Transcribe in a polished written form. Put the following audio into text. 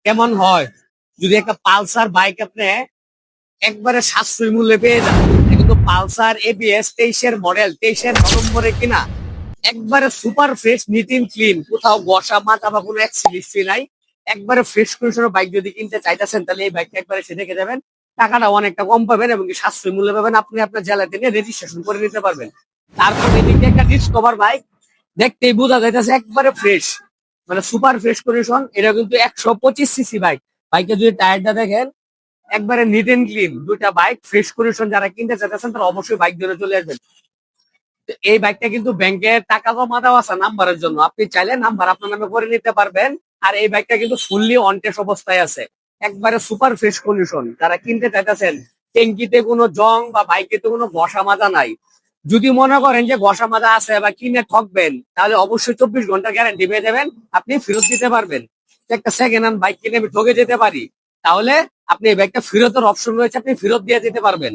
কেমন হয় যদি একটা পালসার বাইক আপনি একবারে সাশ্রয়ী মূল্যে পেয়ে যান। এটা কিন্তু পালসার এবিএস 23-এর মডেল, 23-এর নভেম্বরে কিনা, একবারে super fresh, neat and clean, কোথাও বসা মাথা বা কোনো অ্যাক্সিডেন্ট নাই। একবারে ফ্রেশ কন্ডিশনের বাইক যদি কিনতে চাইতেছেন তাহলে এই বাইকটা একবারে সে দেখে যাবেন। টাকাটা অনেকটা কম পাবেন এবং কি সাশ্রয়ী মূল্যে পাবেন। আপনি আপনার জেলাতে নিয়ে রেজিস্ট্রেশন করে নিতে পারবেন। তারপর এদিকে একটা ডিসকভার বাইক, দেখতেই বোঝা যাইতেছে একবারে ফ্রেশ, মানে সুপার ফ্রেশ কন্ডিশন। এটা কিন্তু 125 সিসি বাইক। বাইকে যদি টায়ারটা দেখেন, একবারে নিট এন্ড ক্লিন। দুইটা বাইক ফ্রেশ কন্ডিশন, যারা কিনতে চাইতেছেন তারা অবশ্যই বাইক ধরে চলে আসবেন। তো এই বাইকটা কিন্তু ব্যাংকে টাকা জমা দেওয়া আছে নাম্বারের জন্য, আপনি চাইলে নাম্বার আপনার নামে করে নিতে পারবেন। আর এই বাইকটা কিন্তু ফুললি অন টেস্ট অবস্থায় আছে, একবারে সুপার ফ্রেশ কন্ডিশন। যারা কিনতে চাইতেছেন, ট্যাঙ্কিতে কোনো জং বা বাইকেতে কোনো ঘষা মাজা নাই। যদি মনে করেন যে ঘষা মাজা আছে বা কিনে ঠকবেন, তাহলে অবশ্যই 24 ঘন্টা গ্যারান্টি পেয়ে যাবেন, আপনি ফেরত দিতে পারবেন। একটা সেকেন্ড হ্যান্ড বাইক কিনে আমি ঠকে যেতে পারি, তাহলে আপনি এই বাইকটা ফেরতের অপশন রয়েছে, আপনি ফেরত দিয়ে যেতে পারবেন।